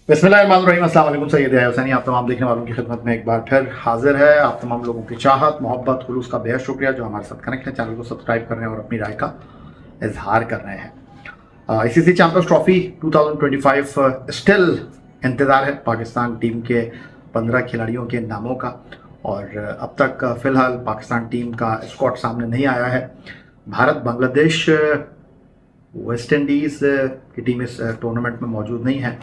बिस्मिल्लाहिर्रहमानिर्रहीम, अस्सलाम वालेकुम। सैयद हुसैनी आप तमाम देखने वालों की खिदमत में एक बार फिर हाजिर है। आप तमाम लोगों की चाहत, मोहब्बत, खुलूस का बेहद शुक्रिया जो हमारे साथ कनेक्ट है, चैनल को सब्सक्राइब कर रहे हैं और अपनी राय का इजहार कर रहे हैं। आईसीसी चैंपियंस ट्रॉफी 2025 स्टिल इंतज़ार है पाकिस्तान टीम के 15 खिलाड़ियों के नामों का, और अब तक फ़िलहाल पाकिस्तान टीम का स्क्वाड सामने नहीं आया है। भारत, बांग्लादेश, वेस्ट इंडीज़ की टीम इस टूर्नामेंट में मौजूद नहीं है।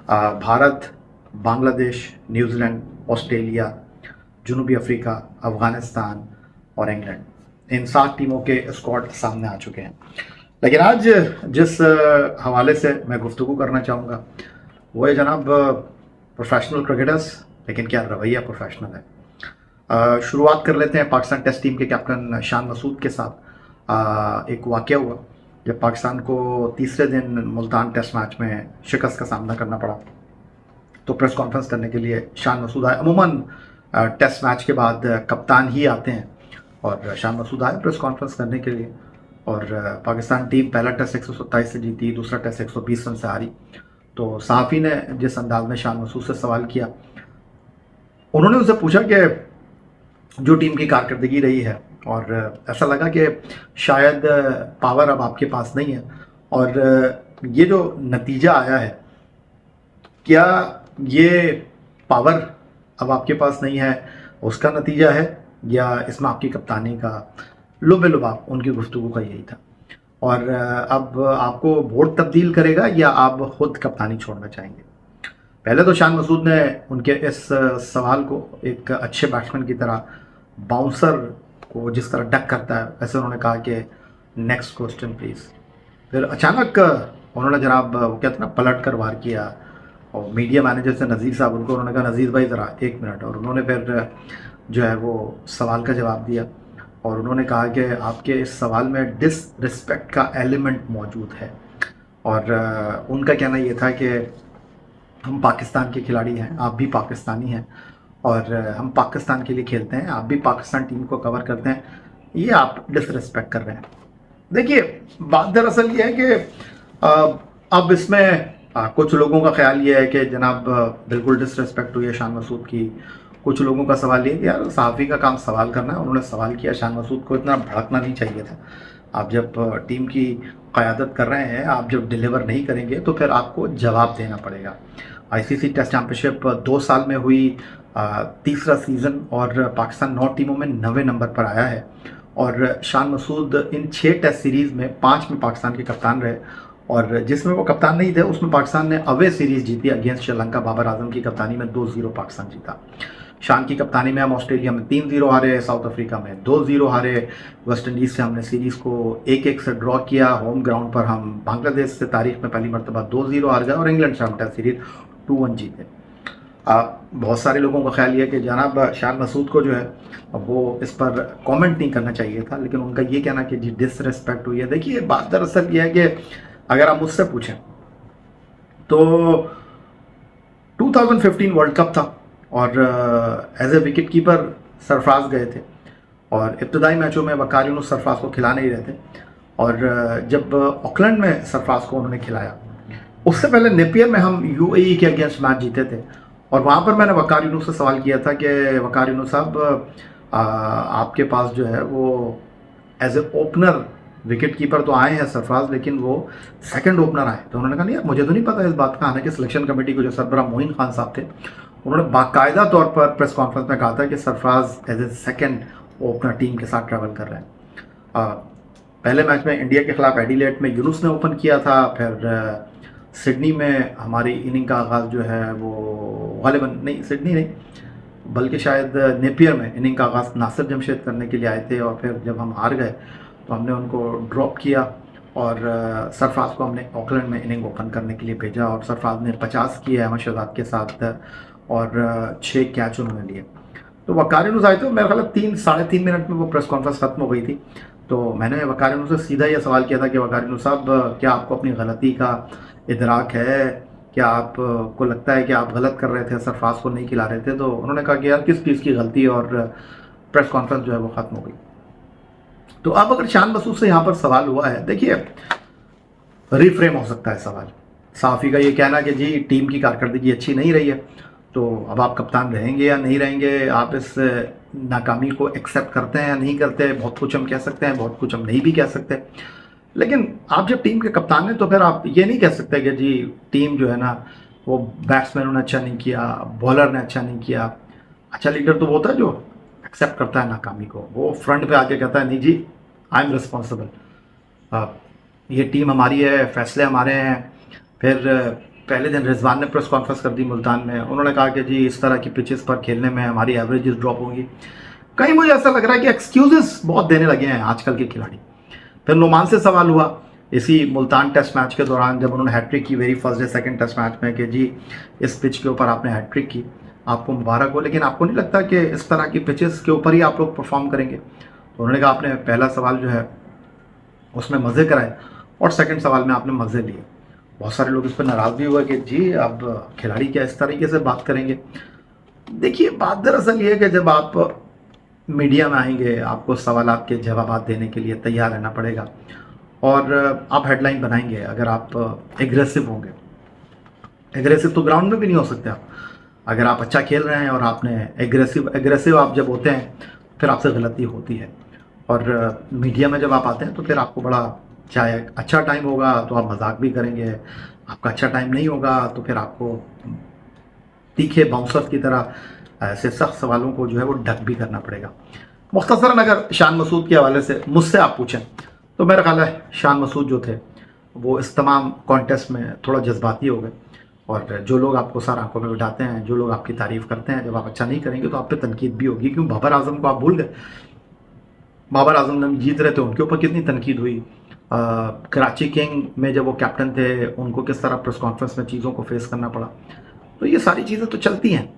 भारत, बांग्लादेश, न्यूजीलैंड, ऑस्ट्रेलिया, जनूबी अफ्रीका, अफ़गानिस्तान और इंग्लैंड, इन 7 टीमों के स्क्वाड सामने आ चुके हैं। लेकिन आज जिस हवाले से मैं गुफ्तगू करना चाहूँगा वो है जनाब प्रोफेशनल क्रिकेटर्स, लेकिन क्या रवैया प्रोफेशनल है। शुरुआत कर लेते हैं पाकिस्तान टेस्ट टीम के कैप्टन शान मसूद के साथ। एक वाक़या हुआ जब पाकिस्तान को तीसरे दिन मुल्तान टेस्ट मैच में शिकस्त का सामना करना पड़ा, तो प्रेस कॉन्फ्रेंस करने के लिए शान मसूद आए। अमूमन टेस्ट मैच के बाद कप्तान ही आते हैं, और शान मसूद आए प्रेस कॉन्फ्रेंस करने के लिए। और पाकिस्तान टीम पहला टेस्ट 127 से जीती, दूसरा टेस्ट 120 रन से हारी। तो सहाफ़ी ने जिस अंदाज में शान मसूद से सवाल किया, उन्होंने उससे पूछा कि जो टीम की कारकर्दगी रही है, और ऐसा लगा कि शायद पावर अब आपके पास नहीं है, और ये जो नतीजा आया है, क्या ये पावर अब आपके पास नहीं है उसका नतीजा है, या इसमें आपकी कप्तानी का लुब-ए-लुबाब उनकी गुफ्तगू का यही था। और अब आपको बोर्ड तब्दील करेगा या आप खुद कप्तानी छोड़ना चाहेंगे? पहले तो शान मसूद ने उनके इस सवाल को एक अच्छे बैट्समैन की तरह, बाउंसर को जिस तरह डक करता है वैसे उन्होंने कहा कि नेक्स्ट क्वेश्चन प्लीज़। फिर अचानक उन्होंने जनाब वो कहते हैं ना पलट कर वार किया, और मीडिया मैनेजर से नज़ीर साहब, उनको उन्होंने कहा नज़ीर भाई ज़रा 1 मिनट, और उन्होंने फिर जो है वो सवाल का जवाब दिया। और उन्होंने कहा कि आपके इस सवाल में डिसरिस्पेक्ट का एलिमेंट मौजूद है। और उनका कहना ये था कि हम पाकिस्तान के खिलाड़ी हैं, आप भी पाकिस्तानी हैं, और हम पाकिस्तान के लिए खेलते हैं, आप भी पाकिस्तान टीम को कवर करते हैं, ये आप डिसरिस्पेक्ट कर रहे हैं। देखिए, बात दरअसल ये है कि अब इसमें कुछ लोगों का ख्याल ये है कि जनाब बिल्कुल डिसरिस्पेक्ट हुई है शान मसूद की। कुछ लोगों का सवाल ये है कि यार सहाफ़ी का काम सवाल करना है, उन्होंने सवाल किया, शान मसूद को इतना भड़कना नहीं चाहिए था। आप जब टीम की क़यादत कर रहे हैं, आप जब डिलीवर नहीं करेंगे तो फिर आपको जवाब देना पड़ेगा। आईसीसी टेस्ट चैम्पियनशिप 2 साल में हुई, तीसरा सीज़न, और पाकिस्तान 9 टीमों में 9वें नंबर पर आया है। और शान मसूद इन 6 टेस्ट सीरीज़ में 5 में पाकिस्तान के कप्तान रहे, और जिसमें वो कप्तान नहीं थे उसमें पाकिस्तान ने अवे सीरीज़ जीती अगेंस्ट श्रीलंका। बाबर आजम की कप्तानी में 2-0 पाकिस्तान जीता। शान की कप्तानी में हम ऑस्ट्रेलिया में 3-0 हारे, साउथ अफ्रीका में 2-0 हारे, वेस्ट इंडीज़ से हमने सीरीज़ को 1-1 से ड्रॉ किया। होम ग्राउंड पर हम बांग्लादेश से तारीख में पहली मरतबा 2-0 हार गए, और इंग्लैंड से हम टेस्ट सीरीज़ 2-1 जीते। बहुत सारे लोगों का ख्याल ये है कि जनाब शान मसूद को जो है वो इस पर कमेंट नहीं करना चाहिए था, लेकिन उनका ये कहना कि जी डिसरिस्पेक्ट हुई है। देखिए, बात दरअसल ये है कि अगर आप मुझसे पूछें तो 2015 वर्ल्ड कप था, और as a wicket keeper Sarfaraz गए थे, और इब्तदाई मैचों में वकार यूनुस सरफराज को खिला नहीं रहे थे। और जब ऑकलैंड में सरफराज को उन्होंने खिलाया, उससे पहले नेपियर में हम यूएई के अगेंस्ट मैच जीते थे, और वहाँ पर मैंने वकार यूनुस से सवाल किया था कि वकार यूनुस साहब, आपके पास जो है वो as a opener wicket keeper तो आए हैं सरफराज, लेकिन वो सेकंड ओपनर आए। तो उन्होंने कहा नहीं यार, मुझे तो नहीं पता इस बात का। हालांकि सिलेक्शन कमेटी को जो सरबराह मोइन खान साहब थे, उन्होंने बाकायदा तौर पर प्रेस कॉन्फ्रेंस में कहा था कि Sarfaraz as a second opener team के साथ ट्रैवल कर रहे हैं। पहले मैच में इंडिया के खिलाफ एडिलेड में यूनुस ने ओपन किया था, फिर सिडनी में हमारी इनिंग का आगाज़ जो है वो गालिबन नहीं, सिडनी नहीं बल्कि शायद नेपियर में इनिंग का आगाज़ नासिर जमशेद करने के लिए आए थे, और फिर जब हम हार गए तो हमने उनको ड्रॉप किया, और सरफराज को हमने ऑकलैंड में इनिंग ओपन करने के लिए भेजा, और सरफराज ने 50 किए अहमद शहजाद के साथ, और 6 कैच उन्होंने लिए। तो वकार यूनुस आए थे, मेरा ख्याल 3-3.5 मिनट में वो प्रेस कॉन्फ्रेंस ख़त्म हो गई थी। तो मैंने वकार यूनुस से सीधा यह सवाल किया था कि वकार यूनुस साहब, क्या आपको अपनी गलती का इदराक है? क्या आपको लगता है कि आप गलत कर रहे थे, सरफराज को नहीं खिला रहे थे? तो उन्होंने कहा कि यार किस चीज़ की गलती, और प्रेस कॉन्फ्रेंस जो है वो ख़त्म हो गई। तो अब अगर शान मसूद से यहाँ पर सवाल हुआ है, देखिए रिफ्रेम हो सकता है सवाल। साफ़ी का ये कहना कि जी टीम की कारकर्दगी अच्छी नहीं रही है, तो अब आप कप्तान रहेंगे या नहीं रहेंगे, आप इस नाकामी को एक्सेप्ट करते हैं या नहीं करते। बहुत कुछ हम कह सकते हैं, बहुत कुछ हम नहीं भी कह सकते, लेकिन आप जब टीम के कप्तान हैं तो फिर आप ये नहीं कह सकते कि जी टीम जो है ना वो बैट्समैनों ने अच्छा नहीं किया, बॉलर ने अच्छा नहीं किया। अच्छा लीडर तो वो होता है जो एक्सेप्ट करता है नाकामी को, वो फ्रंट पे आके कहता है नहीं जी आई एम रिस्पॉन्सिबल, ये टीम हमारी है, फैसले हमारे हैं। फिर पहले दिन रिजवान ने प्रेस कॉन्फ्रेंस कर दी मुल्तान में, उन्होंने कहा कि जी इस तरह की पिचेस पर खेलने में हमारी एवरेजेस ड्रॉप होंगी। कहीं मुझे ऐसा लग रहा है कि एक्सक्यूजेस बहुत देने लगे हैं आजकल के खिलाड़ी। फिर नुमान से सवाल हुआ इसी मुल्तान टेस्ट मैच के दौरान जब उन्होंने हैट्रिक की very first day second test match में कि जी इस पिच के ऊपर आपने हैट्रिक की, आपको मुबारक हो, लेकिन आपको नहीं लगता कि इस तरह की पिचेस के ऊपर ही आप लोग परफॉर्म करेंगे? तो उन्होंने कहा आपने पहला सवाल जो है उसमें मज़े कराए और सेकंड सवाल में आपने मज़े लिए। बहुत सारे लोग इस पर नाराज़ भी हुए कि जी अब खिलाड़ी क्या इस तरीके से बात करेंगे। देखिए बात दरअसल ये है कि जब आप मीडिया में आएंगे आपको सवालात के जवाब देने के लिए तैयार रहना पड़ेगा और आप हेडलाइन बनाएंगे अगर आप एग्रेसिव होंगे। एग्रेसिव तो ग्राउंड में भी नहीं हो सकते आप। अगर आप अच्छा खेल रहे हैं और आपने एग्रेसिव आप जब होते हैं फिर आपसे गलती होती है। और मीडिया में जब आप आते हैं तो फिर आपको बड़ा, चाहे अच्छा टाइम होगा तो आप मजाक भी करेंगे, आपका अच्छा टाइम नहीं होगा तो फिर आपको तीखे बाउंसर्स की तरह ऐसे सख्त सवालों को जो है वो डक भी करना पड़ेगा। मुख्तसरन अगर शान मसूद के हवाले से मुझसे आप पूछें तो मेरा ख्याल है शान मसूद जो थे वो इस तमाम कॉन्टेस्ट में थोड़ा जज्बाती हो गए, और जो लोग आपको सर आंखों में बिठाते हैं, जो लोग आपकी तारीफ़ करते हैं, जब आप अच्छा नहीं करेंगे तो आप पे तनकीद भी होगी। क्यों बाबर आजम को आप भूल गए? बाबर आजम जब जीत रहे थे उनके ऊपर कितनी तनकीद हुई। कराची किंग में जब वो कैप्टन थे उनको किस तरह प्रेस कॉन्फ्रेंस में चीज़ों को फेस करना पड़ा। तो ये सारी चीज़ें तो चलती हैं।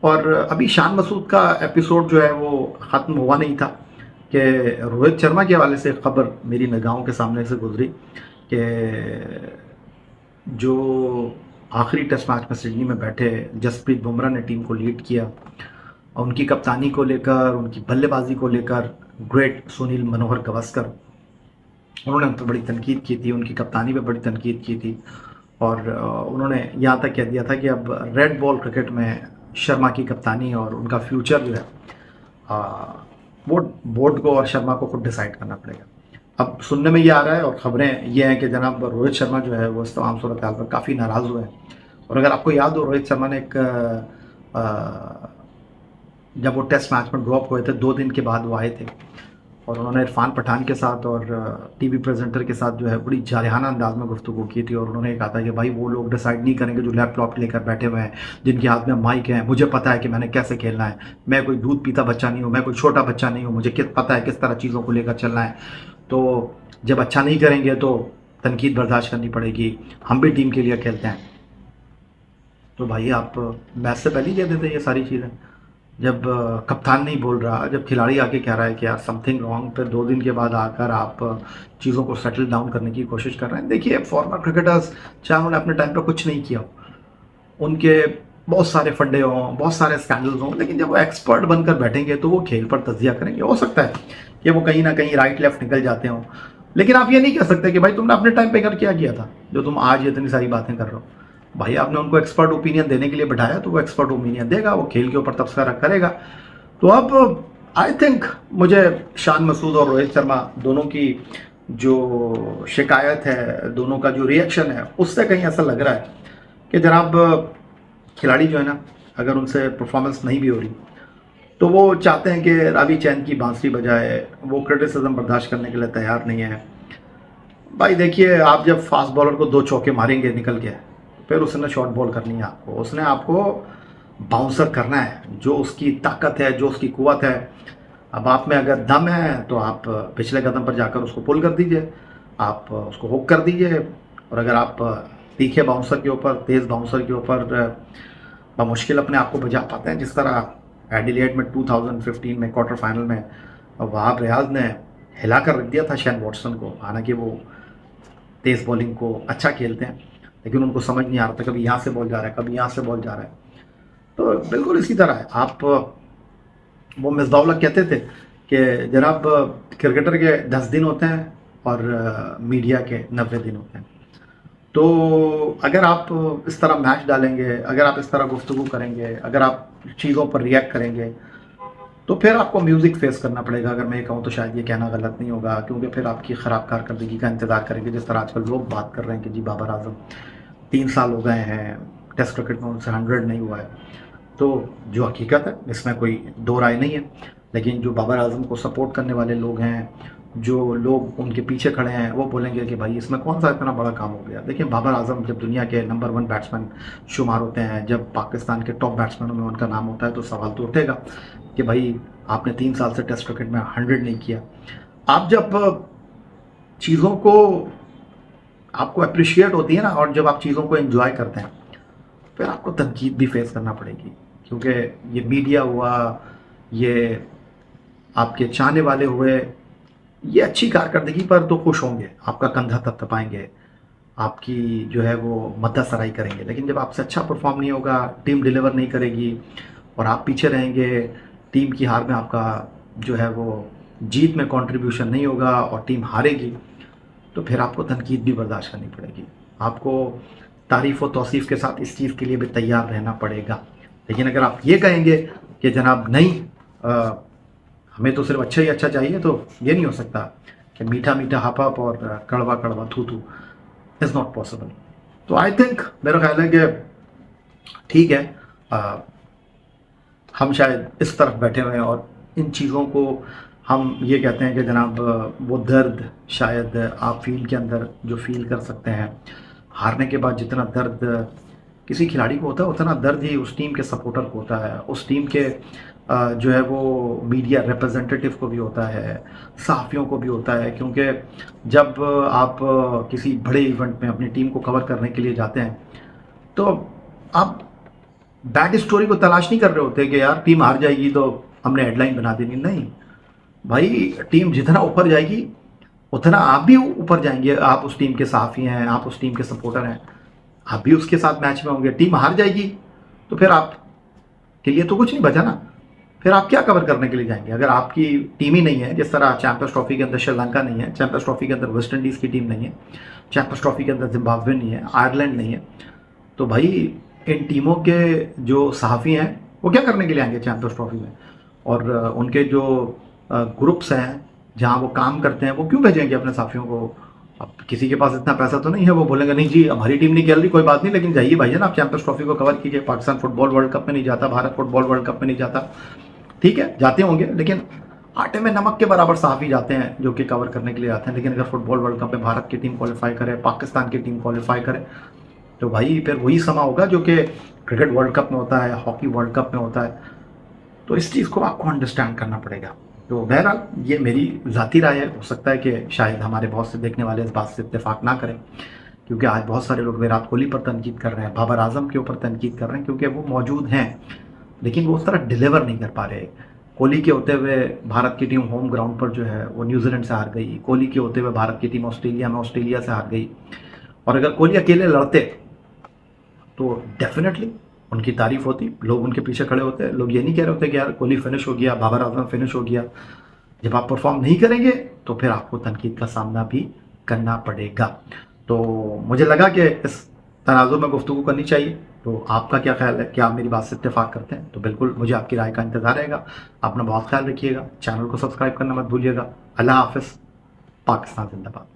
और अभी शान मसूद का एपिसोड जो है वो ख़त्म हुआ नहीं था कि रोहित शर्मा के हवाले से खबर मेरी निगाहों के सामने से गुजरी कि जो आखिरी टेस्ट मैच में सिडनी में बैठे जसप्रीत बुमराह ने टीम को लीड किया, और उनकी कप्तानी को लेकर, उनकी बल्लेबाजी को लेकर ग्रेट सुनील मनोहर गावस्कर, उन्होंने उन पर बड़ी तनकीद की थी, उनकी कप्तानी पे बड़ी तनकीद की थी। और उन्होंने यहाँ तक कह दिया था कि अब रेड बॉल क्रिकेट में शर्मा की कप्तानी और उनका फ्यूचर जो है वो बोर्ड को और शर्मा को खुद डिसाइड करना पड़ेगा। अब सुनने में ये आ रहा है और ख़बरें ये हैं कि जनाब रोहित शर्मा जो है वो इस तमाम सूरत हाल पर काफ़ी नाराज़ हुए हैं। और अगर आपको याद हो रोहित शर्मा ने एक जब वो टेस्ट मैच में ड्रॉप हुए थे 2 दिन के बाद वो आए थे और उन्होंने इरफान पठान के साथ और टीवी प्रेजेंटर के साथ जो है बड़ी जारहाना अंदाज में गुफ्तगू की थी। और उन्होंने कहा था कि भाई वो लोग डिसाइड नहीं करेंगे जो लैपटॉप लेकर बैठे हुए हैं, जिनके हाथ में माइक है। मुझे पता है कि मैंने कैसे खेलना है, मैं कोई दूध पीता बच्चा नहीं हूँ, मैं कोई छोटा बच्चा नहीं हूँ, मुझे पता है किस तरह चीज़ों को लेकर चलना है। तो जब अच्छा नहीं करेंगे तो तनकीद बर्दाश्त करनी पड़ेगी, हम भी टीम के लिए खेलते हैं। तो भाई आप मैच से पहले ही कह देते ये सारी चीज़ें। जब कप्तान नहीं बोल रहा, जब खिलाड़ी आके कह रहा है कि यार समथिंग रॉन्ग, फिर 2 दिन के बाद आकर आप चीज़ों को सेटल डाउन करने की कोशिश कर रहे हैं। देखिए फॉर्मर क्रिकेटर्स चाहे उन्होंने अपने टाइम पर कुछ नहीं किया हो, उनके बहुत सारे फंडे हों, बहुत सारे स्कैंडल्स हों, लेकिन जब वो एक्सपर्ट बनकर बैठेंगे तो वो खेल पर तज्जिया करेंगे। हो सकता है कि वो कहीं ना कहीं राइट लेफ्ट निकल जाते हों, लेकिन आप ये नहीं कह सकते कि भाई तुमने अपने टाइम पे कर क्या किया था जो तुम आज इतनी सारी बातें कर रहे हो। भाई आपने उनको एक्सपर्ट ओपिनियन देने के लिए बैठाया तो वो एक्सपर्ट ओपिनियन देगा, वो खेल के ऊपर तबसरा करेगा। तो अब आई थिंक मुझे शान मसूद और रोहित शर्मा दोनों की जो शिकायत है, दोनों का जो रिएक्शन है, उससे कहीं ऐसा लग रहा है कि जनाब खिलाड़ी जो है ना, अगर उनसे परफॉर्मेंस नहीं भी हो रही तो वो चाहते हैं कि रावी चैन की बांसुरी बजाए, वो क्रिटिसिज्म बर्दाश्त करने के लिए तैयार नहीं है। भाई देखिए आप जब फास्ट बॉलर को 2 चौके मारेंगे निकल के, फिर उसने शॉर्ट बॉल करनी है आपको, उसने आपको बाउंसर करना है, जो उसकी ताकत है, जो उसकी कुव्वत है। अब आप में अगर दम है तो आप पिछले कदम पर जाकर उसको पुल कर दीजिए, आप उसको हुक कर दीजिए। और अगर आप तीखे बाउंसर के ऊपर, तेज़ बाउंसर के ऊपर बमुश्किल अपने आप को बचा पाते हैं, जिस तरह एडिलेड में 2015 में क्वार्टर फाइनल में वहाब रियाज ने हिला कर रख दिया था शेन वॉटसन को। हालांकि वो तेज़ बॉलिंग को अच्छा खेलते हैं, लेकिन उनको समझ नहीं आ रहा था कभी यहाँ से बॉल जा रहा है, कभी यहाँ से बॉल जा रहा है। तो बिल्कुल इसी तरह है। आप वो मिसबाउल कहते थे कि जनाब क्रिकेटर के 10 दिन होते हैं और मीडिया के 90 दिन होते हैं। तो अगर आप इस तरह मैच डालेंगे, अगर आप इस तरह गुफ्तगू करेंगे, अगर आप चीज़ों पर रिएक्ट करेंगे, तो फिर आपको म्यूज़िक फेस करना पड़ेगा। अगर मैं ये कहूँ तो शायद ये कहना गलत नहीं होगा, क्योंकि फिर आपकी ख़राब कारकर्दगी का इंतज़ार करेंगे। जिस तरह आजकल लोग बात कर रहे हैं कि जी बाबर आजम 3 साल हो गए हैं, टेस्ट क्रिकेट में उनसे 100 नहीं हुआ है, तो जो हकीकत है इसमें कोई दो राय नहीं है। लेकिन जो बाबर आजम को सपोर्ट करने वाले लोग हैं, जो लोग उनके पीछे खड़े हैं, वो बोलेंगे कि भाई इसमें कौन सा इतना बड़ा काम हो गया। देखिए, बाबर आजम जब दुनिया के नंबर 1 बैट्समैन शुमार होते हैं, जब पाकिस्तान के टॉप बैट्समैनों में उनका नाम होता है, तो सवाल तो उठेगा कि भाई आपने 3 साल से टेस्ट क्रिकेट में 100 नहीं किया। आप जब चीज़ों को आपको अप्रिशिएट होती है ना, और जब आप चीज़ों को एंजॉय करते हैं, फिर आपको तनकीद भी फेस करना पड़ेगी। क्योंकि ये मीडिया हुआ, ये आपके चाहने वाले हुए, ये अच्छी कारकर्दगी पर तो खुश होंगे, आपका कंधा थपथपाएंगे, आपकी जो है वो मद्दासराई करेंगे। लेकिन जब आपसे अच्छा परफॉर्म नहीं होगा, टीम डिलीवर नहीं करेगी और आप पीछे रहेंगे, टीम की हार में आपका जो है वो जीत में कंट्रीब्यूशन नहीं होगा और टीम हारेगी, तो फिर आपको तनकीद भी बर्दाश्त करनी पड़ेगी। आपको तारीफ़ व तौसीफ़ के साथ इस चीज़ के लिए भी तैयार रहना पड़ेगा। लेकिन अगर आप ये कहेंगे कि जनाब नहीं, हमें तो सिर्फ अच्छा ही अच्छा चाहिए, तो ये नहीं हो सकता कि मीठा मीठा हप हप और कड़वा कड़वा थू थू, इज़ नॉट पॉसिबल। तो आई थिंक मेरा ख्याल है कि ठीक है, हम शायद इस तरफ बैठे हुए हैं और इन चीज़ों को हम ये कहते हैं कि जनाब वो दर्द शायद आप फील्ड के अंदर जो फील कर सकते हैं, हारने के बाद जितना दर्द किसी खिलाड़ी को होता है, उतना दर्द ही उस टीम के सपोर्टर को होता है, उस टीम के जो है वो मीडिया रिप्रेजेंटेटिव को भी होता है, सहाफ़ियों को भी होता है। क्योंकि जब आप किसी बड़े इवेंट में अपनी टीम को कवर करने के लिए जाते हैं, तो आप बैड स्टोरी को तलाश नहीं कर रहे होते कि यार टीम हार जाएगी तो हमने हेडलाइन बना देनी। नहीं भाई, टीम जितना ऊपर जाएगी उतना आप भी ऊपर जाएंगे। आप उस टीम के सहाफ़ी हैं, आप उस टीम के सपोर्टर हैं, आप भी उसके साथ मैच में होंगे। टीम हार जाएगी तो फिर आप के लिए तो कुछ नहीं बचा ना, फिर आप क्या कवर करने के लिए जाएंगे। अगर आपकी टीम ही नहीं है, जिस तरह चैंपियंस ट्रॉफी के अंदर श्रीलंका नहीं है, चैंपियंस ट्रॉफी के अंदर वेस्ट इंडीज़ की टीम नहीं है, चैंपियंस ट्रॉफी के अंदर जिम्बाब्वे नहीं है, आयरलैंड नहीं है, तो भाई इन टीमों के जो सहाफ़ी हैं वो क्या करने के लिए आएंगे चैंपियंस ट्रॉफी में। और उनके जो ग्रुप्स हैं जहाँ वो काम करते हैं, वो क्यों भेजेंगे अपने साथियों को। अब किसी के पास इतना पैसा तो नहीं है, वो बोलेंगे नहीं जी हमारी टीम नहीं खेल रही, कोई बात नहीं, लेकिन जाइए भाईजान आप चैंपियंस ट्रॉफी को कवर कीजिए। पाकिस्तान फुटबॉल वर्ल्ड कप में नहीं जाता, भारत फुटबॉल वर्ल्ड कप में नहीं जाता, ठीक है जाते होंगे, लेकिन आटे में नमक के बराबर सहाफ़ी जाते हैं जो कि कवर करने के लिए आते हैं। लेकिन अगर फुटबॉल वर्ल्ड कप में भारत की टीम क्वालिफाई करे, पाकिस्तान की टीम क्वालिफाई करे, तो भाई फिर वही समा होगा जो कि क्रिकेट वर्ल्ड कप में होता है, हॉकी वर्ल्ड कप में होता है। तो इस चीज़ को आपको अंडरस्टैंड करना पड़ेगा। तो बहरहाल ये मेरी ज़ाती राय है, हो सकता है कि शायद हमारे बहुत से देखने वाले इस बात से इत्तेफाक ना करें, क्योंकि आज बहुत सारे लोग विराट कोहली पर तनकीद कर रहे हैं, बाबर आजम के ऊपर तनकीद कर रहे हैं, क्योंकि वो मौजूद हैं लेकिन वो उस तरह डिलीवर नहीं कर पा रहे। कोहली के होते हुए भारत की टीम होम ग्राउंड पर जो है वो न्यूजीलैंड से हार गई, कोहली के होते हुए भारत की टीम ऑस्ट्रेलिया में ऑस्ट्रेलिया से हार गई। और अगर कोहली अकेले लड़ते तो डेफिनेटली उनकी तारीफ होती, लोग उनके पीछे खड़े होते, लोग ये नहीं कह रहे होते कि यार कोहली फिनिश हो गया, बाबर आजम फिनिश हो गया। जब आप परफॉर्म नहीं करेंगे तो फिर आपको तनकीद का सामना भी करना पड़ेगा। तो मुझे लगा कि इस तनाजुर में गुफ्तगू करनी चाहिए। तो आपका क्या ख्याल है, क्या आप मेरी बात से इत्तेफाक करते हैं? तो बिल्कुल मुझे आपकी राय का इंतज़ार रहेगा। अपना बहुत ख्याल रखिएगा, चैनल को सब्सक्राइब करना मत भूलिएगा। अल्लाह हाफ़िज़, पाकिस्तान जिंदाबाद।